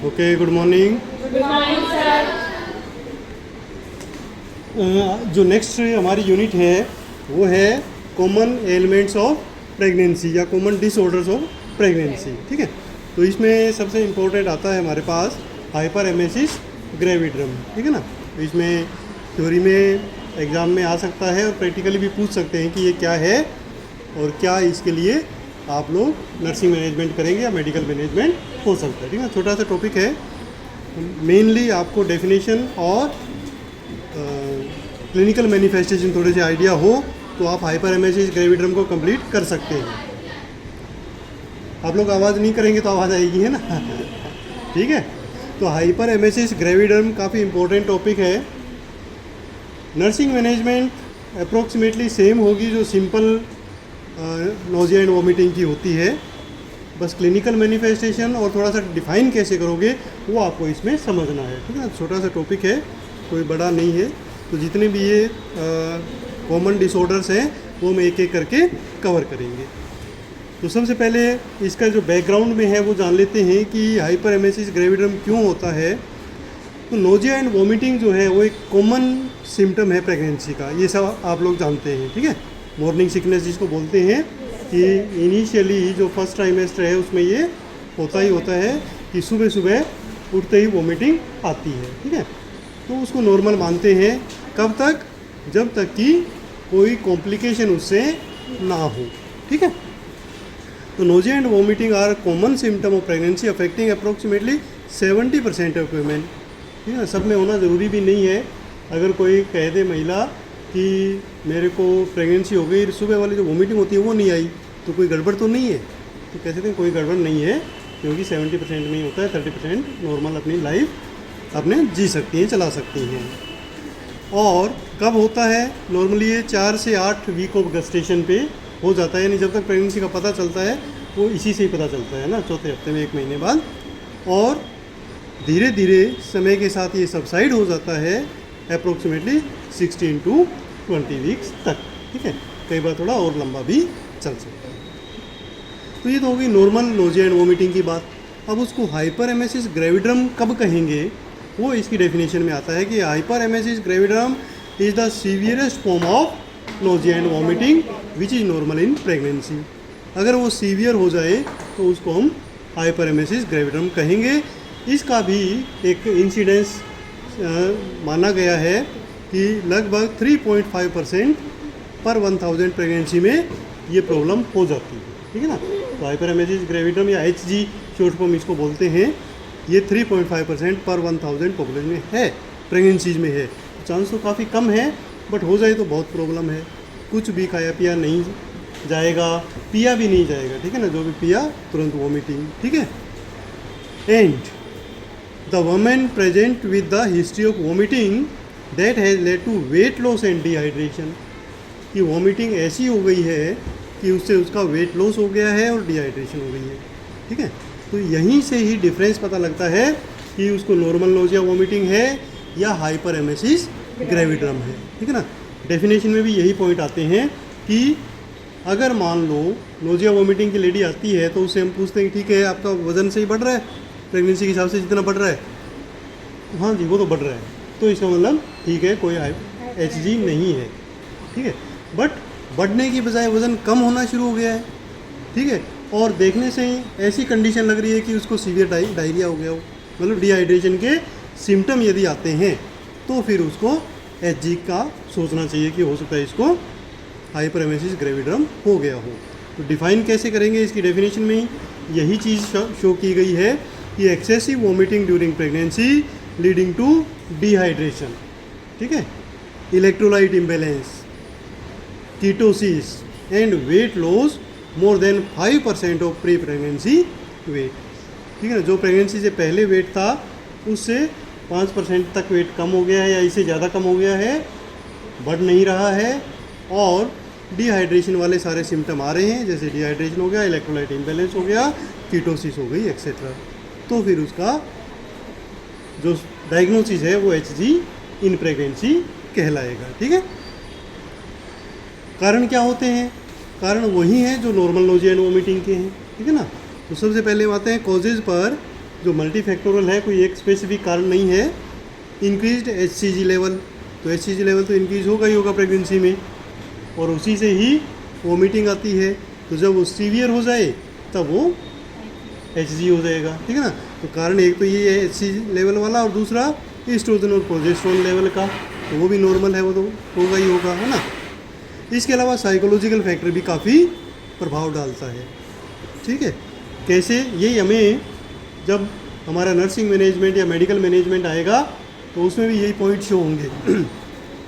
Okay, good morning. Good morning sir. जो next हमारी unit है वो है कॉमन एलिमेंट्स ऑफ प्रेगनेंसी या कॉमन डिसऑर्डर्स ऑफ प्रेगनेंसी। ठीक है, तो इसमें सबसे इम्पोर्टेंट आता है हमारे पास हाइपर एमेसिस ग्रेविड्रम। ठीक है ना, तो इसमें थ्योरी में एग्ज़ाम में आ सकता है और प्रैक्टिकली भी पूछ सकते हैं कि ये क्या है और क्या इसके लिए आप लोग नर्सिंग मैनेजमेंट करेंगे या मेडिकल मैनेजमेंट हो सकता है। ठीक है, छोटा सा टॉपिक है। मेनली आपको डेफिनेशन और क्लिनिकल मैनिफेस्टेशन थोड़े से आइडिया हो तो आप हाइपर एमेसिस ग्रेविड्रम को कंप्लीट कर सकते हैं। आप लोग आवाज़ नहीं करेंगे तो आवाज़ आएगी, है ना। ठीक है, तो हाइपर एमेसिस ग्रेविड्रम काफ़ी इम्पोर्टेंट टॉपिक है। नर्सिंग मैनेजमेंट अप्रोक्सीमेटली सेम होगी जो सिंपल नोजिया एंड वॉमिटिंग की होती है, बस क्लिनिकल मैनिफेस्टेशन और थोड़ा सा डिफाइन कैसे करोगे वो आपको इसमें समझना है। ठीक है, छोटा सा टॉपिक है, कोई बड़ा नहीं है। तो जितने भी ये कॉमन डिसऑर्डर्स हैं वो हम एक एक करके कवर करेंगे। तो सबसे पहले इसका जो बैकग्राउंड में है वो जान लेते हैं कि हाइपर एमेसिस ग्रेविड्रम क्यों होता है। तो नोजिया एंड वॉमिटिंग जो है वो एक कॉमन सिम्टम है प्रेगनेंसी का, ये सब आप लोग जानते हैं। ठीक है, मॉर्निंग सिकनेस जिसको बोलते हैं कि इनिशियली जो फर्स्ट ट्राइमेस्टर है उसमें ये होता ही होता है कि सुबह सुबह उठते ही वॉमिटिंग आती है। ठीक है, तो उसको नॉर्मल मानते हैं। कब तक? जब तक कि कोई कॉम्प्लिकेशन उससे ना हो। ठीक है, तो nausea and vomiting are common symptom of pregnancy affecting approximately 70% of women. ठीक है, सब में होना ज़रूरी भी नहीं है। अगर कोई कह दे महिला कि मेरे को प्रेगनेंसी हो गई, सुबह वाली जो वॉमिटिंग होती है वो नहीं आई, तो कोई गड़बड़ तो नहीं है। तो कह सकते हैं कोई गड़बड़ नहीं है, क्योंकि 70% में ही होता है, 30% नॉर्मल अपनी लाइफ अपने जी सकती हैं, चला सकती हैं। और कब होता है? नॉर्मली ये 4 से 8 वीक ऑफ गेस्टेशन पे हो जाता है, यानी जब तक प्रेगनेंसी का पता चलता है वो इसी से ही पता चलता है ना, चौथे हफ्ते में, 1 महीने बाद। और धीरे धीरे समय के साथ ये सबसाइड हो जाता है अप्रोक्सीमेटली 16 to 20 वीक्स तक। ठीक है, कई बार थोड़ा और लंबा भी चल सकता है। तो ये तो होगी नॉर्मल नोजिया एंड वॉमिटिंग की बात। अब उसको हाइपर एमेसिस ग्रेविड्रम कब कहेंगे वो इसकी डेफिनेशन में आता है कि hyper emesis gravidarum is the severest form of nausea and vomiting which is normal in pregnancy. अगर वो सीवियर हो जाए तो उसको हम हाइपर एमेसिस ग्रेविड्रम कहेंगे। इसका भी एक इंसिडेंस माना गया है कि लगभग 3.5% पर 1000 प्रेगनेंसी में ये प्रॉब्लम हो जाती है। ठीक है ना, तो हाइपर एमेसिस ग्रेविड्रम या HG शॉर्ट फॉर्म इसको बोलते हैं, ये 3.5% पर 1000 पॉपुलेशन में है, प्रेगनेंसीज में है। चांस तो काफ़ी कम है, बट हो जाए तो बहुत प्रॉब्लम है। कुछ भी खाया पिया नहीं जाएगा, पिया भी नहीं जाएगा। ठीक है ना, जो भी पिया तुरंत वॉमिटिंग। ठीक है, and the women present with the history of vomiting that has led to weight loss and dehydration. कि वॉमिटिंग ऐसी हो गई है कि उससे उसका वेट लॉस हो गया है और डिहाइड्रेशन हो गई है। ठीक है, तो यहीं से ही डिफरेंस पता लगता है कि उसको नॉर्मल नोजिया वॉमिटिंग है या हाइपर एमेसिस ग्रेविड्रम है। ठीक है ना, डेफिनेशन में भी यही पॉइंट आते हैं कि अगर मान लो नोजिया वॉमिटिंग की लेडी आती है तो उससे हम पूछते हैं ठीक है आपका वज़न सही बढ़ रहा है, प्रेगनेंसी के हिसाब से जितना बढ़ रहा है, हाँ जी वो तो बढ़ रहा है, तो इसका मतलब ठीक है कोई HG नहीं है। ठीक है, बट बढ़ने की बजाय वज़न कम होना शुरू हो गया है। ठीक है, और देखने से ही ऐसी कंडीशन लग रही है कि उसको सीवियर डायरिया हो गया हो, मतलब डिहाइड्रेशन के सिम्टम यदि आते हैं तो फिर उसको HG का सोचना चाहिए कि हो सकता है इसको हाइपर एमेसिस ग्रेविड्रम हो गया हो। तो डिफाइन कैसे करेंगे? इसकी डेफिनेशन में ही यही चीज़ शो की गई है कि excessive vomiting during pregnancy leading to dehydration. ठीक है, electrolyte imbalance, ketosis and weight loss more than 5% of pre pregnancy weight. ठीक है ना, जो प्रेगनेंसी से पहले वेट था उससे 5% तक वेट कम हो गया है या इससे ज़्यादा कम हो गया है, बढ़ नहीं रहा है, और डिहाइड्रेशन वाले सारे सिम्टम आ रहे हैं, जैसे डिहाइड्रेशन हो गया, इलेक्ट्रोलाइट इम्बैलेंस हो गया, कीटोसिस हो गई, एक्सेट्रा। तो फिर उसका जो डायग्नोसिस है वो HG इन प्रेगनेंसी कहलाएगा। ठीक है, कारण क्या होते हैं? कारण वही हैं जो नॉर्मल नोजिया एंड वॉमिटिंग के हैं। ठीक है ना, तो सबसे पहले आते हैं कॉजेज़ पर। जो मल्टीफैक्टोरल है, कोई एक स्पेसिफिक कारण नहीं है। इंक्रीज्ड HCG लेवल, तो HCG लेवल तो इंक्रीज होगा ही होगा प्रेगनेंसी में, और उसी से ही वोमिटिंग आती है। तो जब वो सीवियर हो जाए तब वो HG हो जाएगा, ठीक है ना। तो कारण एक तो ये है HCG लेवल वाला, और दूसरा एस्ट्रोजन और प्रोजेस्टेरोन लेवल का, तो वो भी नॉर्मल है, वो तो होगा ही होगा, है ना। इसके अलावा साइकोलॉजिकल फैक्टर भी काफ़ी प्रभाव डालता है, ठीक है। कैसे, यही हमें जब हमारा नर्सिंग मैनेजमेंट या मेडिकल मैनेजमेंट आएगा तो उसमें भी यही पॉइंट शो होंगे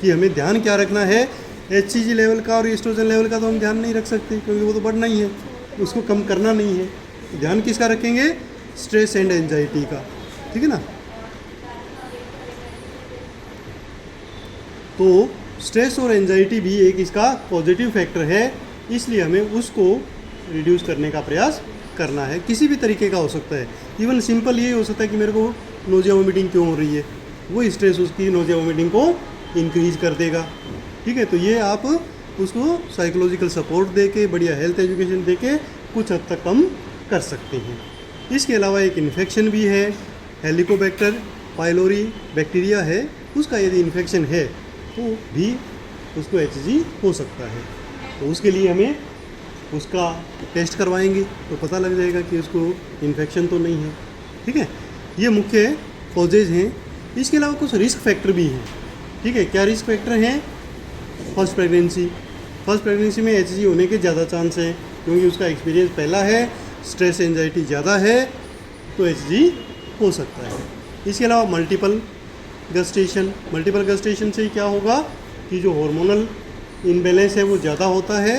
कि हमें ध्यान क्या रखना है। HCG लेवल का और एस्ट्रोजन लेवल का तो हम ध्यान नहीं रख सकते, क्योंकि वो तो बढ़ना ही है, उसको कम करना नहीं है। तो ध्यान किसका रखेंगे? स्ट्रेस एंड एंजाइटी का, ठीक है ना। तो स्ट्रेस और एंजाइटी भी एक इसका पॉजिटिव फैक्टर है, इसलिए हमें उसको रिड्यूस करने का प्रयास करना है। किसी भी तरीके का हो सकता है, इवन सिंपल ये हो सकता है कि मेरे को नोजिया वोमिटिंग क्यों हो रही है, वो स्ट्रेस उसकी नोजिया वोमिटिंग को इंक्रीज कर देगा, ठीक है। तो ये आप उसको साइकोलॉजिकल सपोर्ट दे के, बढ़िया हेल्थ एजुकेशन दे के कुछ हद तक कम कर सकते हैं। इसके अलावा एक इन्फेक्शन भी है, हेलिकोबैक्टर पाइलोरी बैक्टीरिया है, उसका यदि इन्फेक्शन है तो भी उसको HG हो सकता है। तो उसके लिए हमें उसका टेस्ट करवाएंगे तो पता लग जाएगा कि उसको इन्फेक्शन तो नहीं है, ठीक है। ये मुख्य कॉजेज हैं। इसके अलावा कुछ रिस्क फैक्टर भी हैं, ठीक है। क्या रिस्क फैक्टर हैं? फर्स्ट प्रेगनेंसी में HG होने के ज़्यादा चांस हैं, क्योंकि उसका एक्सपीरियंस पहला है, स्ट्रेस एंजाइटी ज़्यादा है, तो HG हो सकता है। इसके अलावा मल्टीपल गस्टेशन से क्या होगा कि जो हार्मोनल इनबैलेंस है वो ज़्यादा होता है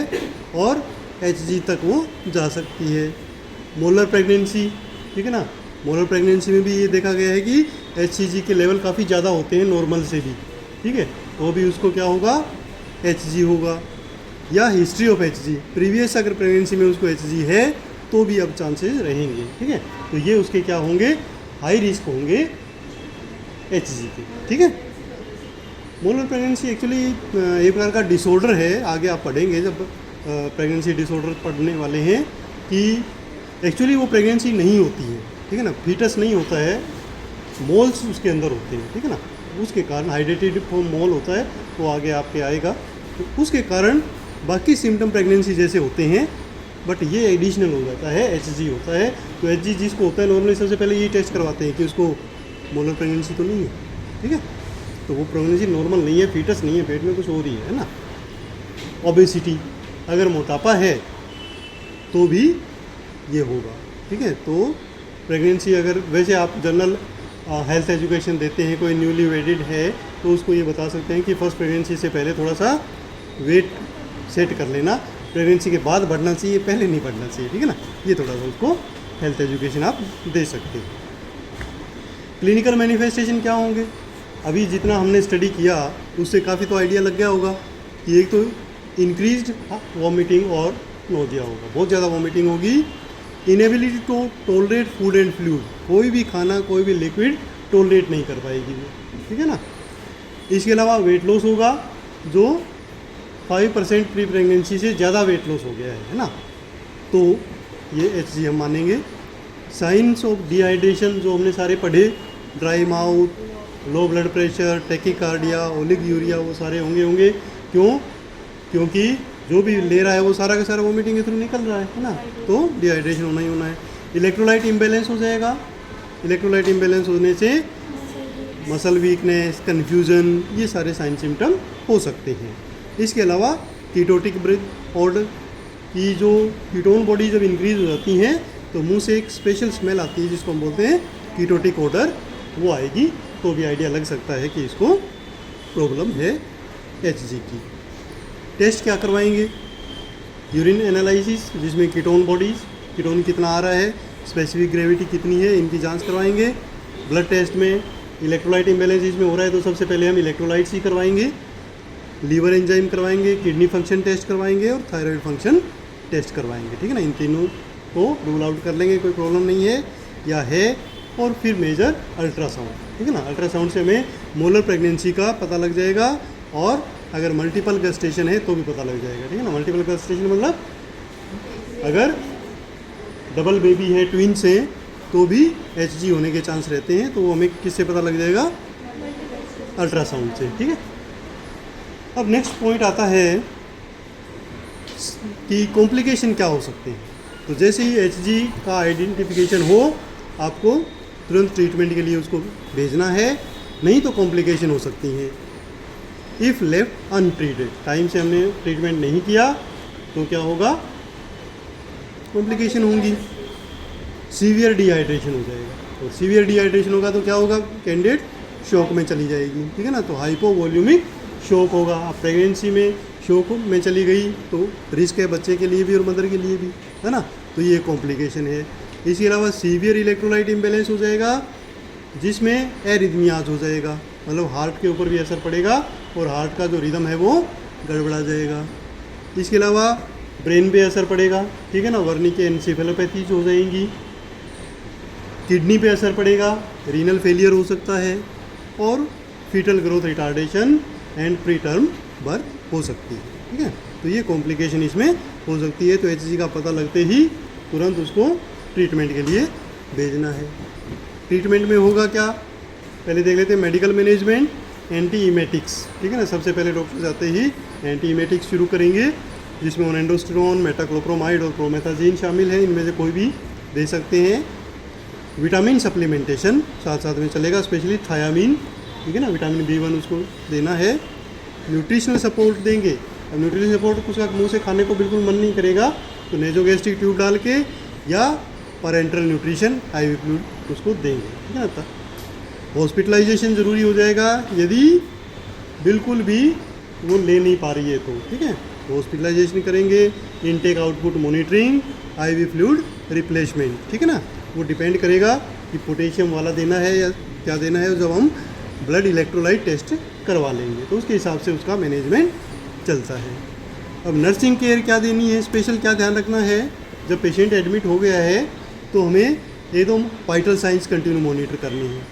और HG तक वो जा सकती है। मोलर प्रेगनेंसी, ठीक है ना, मोलर प्रेगनेंसी में भी ये देखा गया है कि HCG के लेवल काफ़ी ज़्यादा होते हैं नॉर्मल से भी, ठीक है। तो भी उसको क्या होगा? HG होगा। या हिस्ट्री ऑफ HG, प्रीवियस अगर प्रेगनेंसी में उसको HG है तो भी अब चांसेस रहेंगे, ठीक है। तो ये उसके क्या होंगे? हाई रिस्क होंगे HG के, ठीक है। मोलर प्रेगनेंसी एक्चुअली एक प्रकार का डिसऑर्डर है, आगे आप पढ़ेंगे जब प्रेगनेंसी डिसऑर्डर पढ़ने वाले हैं कि एक्चुअली वो प्रेगनेंसी नहीं होती है, ठीक है ना, फीटस नहीं होता है, मोल्स उसके अंदर होते हैं, ठीक है ना। उसके कारण हाइड्रेटेड फॉर्म मोल होता है, वो आगे आपके आएगा। तो उसके कारण बाकी सिम्टम प्रेगनेंसी जैसे होते हैं, बट ये एडिशनल हो जाता है, HG होता है। तो HG जिसको होता है नॉर्मली सबसे पहले ये टेस्ट करवाते हैं कि उसको मोलर प्रेगनेंसी तो नहीं है, ठीक है। तो वो प्रेगनेंसी नॉर्मल नहीं है, फीटस नहीं है, पेट में कुछ हो रही है ना। ओबेसिटी, अगर मोटापा है तो भी ये होगा, ठीक है। तो प्रेगनेंसी अगर वैसे आप जनरल हेल्थ एजुकेशन देते हैं, कोई न्यूली वेडिड है तो उसको ये बता सकते हैं कि फर्स्ट प्रेगनेंसी से पहले थोड़ा सा वेट सेट कर लेना, प्रेगनेंसी के बाद बढ़ना चाहिए, पहले नहीं बढ़ना चाहिए, ठीक है ना। ये थोड़ा सा उसको हेल्थ एजुकेशन आप दे सकते हैं। क्लिनिकल मैनिफेस्टेशन क्या होंगे? अभी जितना हमने स्टडी किया उससे काफ़ी तो आइडिया लग गया होगा कि एक तो इंक्रीज्ड वॉमिटिंग और नोजिया होगा, बहुत ज़्यादा वॉमिटिंग होगी। Inability to tolerate food and fluid, कोई भी खाना कोई भी लिक्विड टोलरेट नहीं कर पाएगी वो, ठीक है ना। इसके अलावा वेट लॉस होगा, जो 5% प्री प्रेगनेंसी से ज़्यादा वेट लॉस हो गया है ना, तो ये HG हम मानेंगे। साइंस ऑफ डिहाइड्रेशन जो हमने सारे पढ़े, dry mouth, low blood pressure, tachycardia, oliguria, वो सारे होंगे। क्यों? क्योंकि जो भी ले रहा है वो सारा का सारा वोमिटिंग के थ्रू निकल रहा है ना, तो डिहाइड्रेशन होना ही होना है। इलेक्ट्रोलाइट इम्बैलेंस हो जाएगा, इलेक्ट्रोलाइट इम्बैलेंस होने से मसल वीकनेस, कन्फ्यूजन, ये सारे साइन सिम्टम हो सकते हैं। इसके अलावा कीटोटिक ब्रेथ ऑर्डर की जो कीटोन बॉडी जब इंक्रीज हो जाती हैं तो मुंह से एक स्पेशल स्मेल आती है जिसको हम बोलते हैं कीटोटिक ऑर्डर, वो आएगी तो भी आइडिया लग सकता है कि इसको प्रॉब्लम है HG की। टेस्ट क्या करवाएंगे? यूरिन एनालिसिस, जिसमें कीटोन बॉडीज़, कीटोन कितना आ रहा है, स्पेसिफिक ग्रेविटी कितनी है, इनकी जांच करवाएंगे। ब्लड टेस्ट में इलेक्ट्रोलाइट इम्बैलेंस इसमें हो रहा है तो सबसे पहले हम इलेक्ट्रोलाइट्स ही करवाएंगे, लीवर एंजाइम करवाएंगे, किडनी फंक्शन टेस्ट करवाएंगे और थायराइड फंक्शन टेस्ट करवाएंगे, ठीक है ना। इन तीनों को रूल आउट कर लेंगे, कोई प्रॉब्लम नहीं है या है। और फिर मेजर अल्ट्रासाउंड, ठीक है ना। अल्ट्रासाउंड से हमें मोलर प्रेगनेंसी का पता लग जाएगा और अगर मल्टीपल गस्टेशन है तो भी पता लग जाएगा, ठीक है ना। मल्टीपल गस्टेशन मतलब अगर डबल बेबी है, ट्विन्स हैं, तो भी HG होने के चांस रहते हैं। तो वो हमें किससे पता लग जाएगा? अल्ट्रासाउंड से। ठीक है। अब नेक्स्ट पॉइंट आता है कि कॉम्प्लिकेशन क्या हो सकते हैं। तो जैसे ही HG का आइडेंटिफिकेशन हो, आपको तुरंत ट्रीटमेंट के लिए उसको भेजना है, नहीं तो कॉम्प्लिकेशन हो सकती हैं। इफ़ लेफ्ट अनट्रीटेड, टाइम से हमने ट्रीटमेंट नहीं किया तो क्या होगा? कॉम्प्लिकेशन होंगी। सीवियर डिहाइड्रेशन हो जाएगा, और सीवियर डिहाइड्रेशन होगा तो क्या होगा? कैंडिडेट शॉक में चली जाएगी। ठीक है ना। तो हाइपोवॉल्यूमिक शॉक होगा। अब प्रेगनेंसी में शॉक में चली गई तो रिस्क है बच्चे के लिए भी और मदर के लिए भी, है ना। तो ये कॉम्प्लिकेशन है। इसके अलावा सीवियर इलेक्ट्रोलाइट इम्बैलेंस हो जाएगा, जिसमें एरिथमियाज हो जाएगा, मतलब हार्ट के ऊपर भी असर पड़ेगा और हार्ट का जो रिदम है वो गड़बड़ा जाएगा। इसके अलावा ब्रेन पे असर पड़ेगा। ठीक है ना। वर्निके एनसेफेलोपैथीज हो जाएंगी। किडनी पे असर पड़ेगा, रीनल फेलियर हो सकता है, और foetal growth retardation and preterm birth हो सकती है। ठीक है। तो ये कॉम्प्लिकेशन इसमें हो सकती है। तो HG का पता लगते ही तुरंत उसको ट्रीटमेंट के लिए भेजना है। ट्रीटमेंट में होगा क्या? पहले देख लेते हैं मेडिकल मैनेजमेंट, एंटी इमेटिक्स। ठीक है ना। सबसे पहले डॉक्टर जाते ही एंटी इमेटिक्स शुरू करेंगे, जिसमें ओनेंडोस्टेरोन, मेटाक्लोप्रोमाइड और प्रोमेथाजीन शामिल है। इनमें से कोई भी दे सकते हैं। विटामिन सप्लीमेंटेशन साथ साथ में चलेगा, स्पेशली थायामीन। ठीक है ना। विटामिन B1 उसको देना है। न्यूट्रिशनल सपोर्ट देंगे। अब न्यूट्रिशनल सपोर्ट उसका मुंह से खाने को बिल्कुल मन नहीं करेगा, तो नेजोगैस्ट्रिक ट्यूब डाल के या पैरेंटल न्यूट्रिशन IV फ्लूइड उसको देंगे। ठीक है ना। हॉस्पिटलाइजेशन ज़रूरी हो जाएगा यदि बिल्कुल भी वो ले नहीं पा रही है तो। ठीक है। तो हॉस्पिटलाइजेशन करेंगे। Intake output monitoring, IV fluid replacement. ठीक है ना। वो डिपेंड करेगा कि पोटेशियम वाला देना है या क्या देना है। जब हम ब्लड इलेक्ट्रोलाइट टेस्ट करवा लेंगे तो उसके हिसाब से उसका मैनेजमेंट चलता है। अब नर्सिंग केयर क्या देनी है, स्पेशल क्या ध्यान रखना है? जब पेशेंट एडमिट हो गया है तो हमें ये दो वाइटल साइंस कंटिन्यू मॉनिटर करनी है।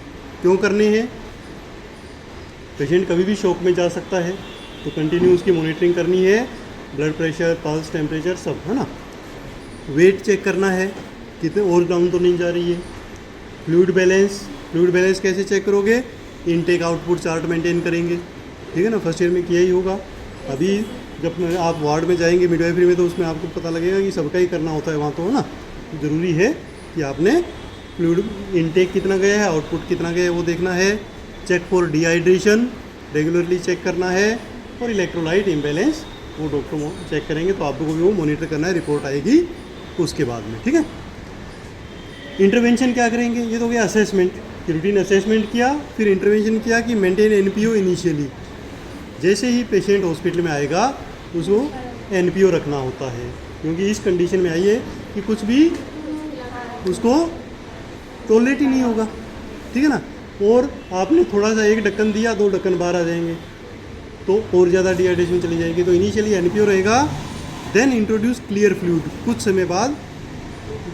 क्यों करने हैं? पेशेंट कभी भी शॉक में जा सकता है, तो कंटिन्यू उसकी मॉनिटरिंग करनी है। ब्लड प्रेशर, पल्स, टेम्परेचर सब, है ना। वेट चेक करना है, कितने और डाउन तो नहीं जा रही है। फ्लूइड बैलेंस कैसे चेक करोगे? इनटेक आउटपुट चार्ट मेंटेन करेंगे। ठीक है ना। फर्स्ट ईयर में किया ही होगा। अभी जब आप वार्ड में जाएंगे मिडवाइफरी में, तो उसमें आपको पता लगेगा कि सबका ही करना होता है वहाँ, तो है ना। ज़रूरी है कि आपने फ्लूइड इनटेक कितना गया है, आउटपुट कितना गया है वो देखना है। Check for dehydration regularly check करना है, और इलेक्ट्रोलाइट इम्बैलेंस वो डॉक्टर चेक करेंगे, तो आपको भी वो मॉनिटर करना है, रिपोर्ट आएगी उसके बाद में। ठीक है। इंटरवेंशन क्या करेंगे? ये तो हो गया असेसमेंट, कि रूटीन असेसमेंट किया, फिर इंटरवेंशन किया कि मेंटेन NPO इनिशियली। जैसे ही पेशेंट हॉस्पिटल में आएगा उसको NPO रखना होता है, क्योंकि इस कंडीशन में आई है कि कुछ भी उसको टॉलरेट ही नहीं होगा। ठीक है ना। और आपने थोड़ा सा एक ढक्कन दिया, 2 ढक्कन बाहर आ जाएंगे, तो और ज़्यादा डिहाइड्रेशन चली जाएगी। तो इनिशियली NPO रहेगा, देन इंट्रोड्यूस क्लियर फ्लूइड। कुछ समय बाद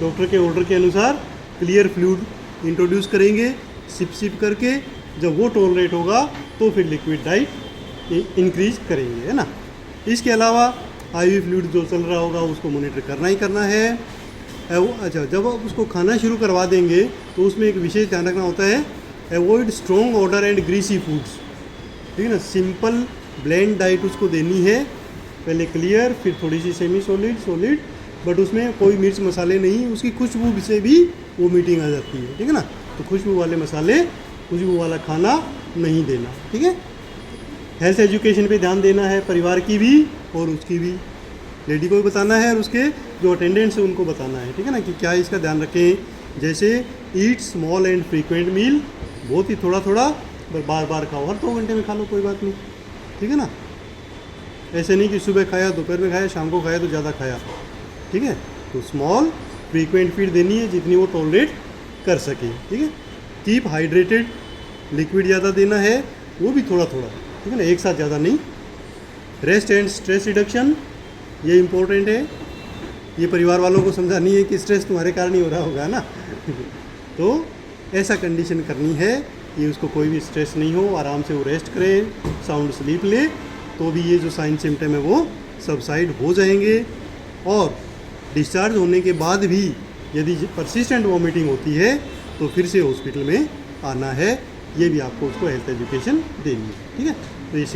डॉक्टर के ऑर्डर के अनुसार क्लियर फ्लूइड इंट्रोड्यूस करेंगे, सिप करके। जब वो टॉलरेट होगा तो फिर लिक्विड डाइट इंक्रीज करेंगे, है ना। इसके अलावा IV फ्लूइड जो चल रहा होगा उसको मॉनिटर करना ही करना है। अच्छा, जब आप उसको खाना शुरू करवा देंगे तो उसमें एक विशेष ध्यान रखना होता है, avoid strong order and greasy foods. ठीक है ना। सिंपल ब्लेंड डाइट उसको देनी है, पहले क्लियर, फिर थोड़ी सी सेमी सॉलिड, बट उसमें कोई मिर्च मसाले नहीं, उसकी खुशबू से भी वोमिटिंग आ जाती है। ठीक है ना। तो खुशबू वाले मसाले, खुशबू वाला खाना नहीं देना। ठीक है। हेल्थ एजुकेशन पे ध्यान देना है, परिवार की भी और उसकी भी, लेडी को भी बताना है और उसके जो अटेंडेंट्स है उनको बताना है। ठीक है ना। कि क्या इसका ध्यान रखें, जैसे ईट स्मॉल एंड फ्रीक्वेंट मील, बहुत ही थोड़ा थोड़ा, बार बार खाओ, हर 2 घंटे में खा लो, कोई बात नहीं। ठीक है ना। ऐसे नहीं कि सुबह खाया, दोपहर में खाया, शाम को खाया तो ज़्यादा खाया। ठीक है। तो स्मॉल फ्रीक्वेंट फीड देनी है, जितनी वो टॉलरेट कर सके। ठीक है। कीप हाइड्रेटेड, लिक्विड ज़्यादा देना है, वो भी थोड़ा थोड़ा। ठीक है ना। एक साथ ज़्यादा नहीं। रेस्ट एंड स्ट्रेस रिडक्शन, ये इम्पोर्टेंट है। ये परिवार वालों को समझानी है कि स्ट्रेस तुम्हारे कारण ही हो रहा होगा ना। तो ऐसा कंडीशन करनी है कि उसको कोई भी स्ट्रेस नहीं हो, आराम से वो रेस्ट करे, साउंड स्लीप ले, तो भी ये जो साइन सिम्टम है वो सबसाइड हो जाएंगे। और डिस्चार्ज होने के बाद भी यदि परसिस्टेंट वॉमिटिंग होती है तो फिर से हॉस्पिटल में आना है, ये भी आपको उसको हेल्थ एजुकेशन देनी है। ठीक है, तो ये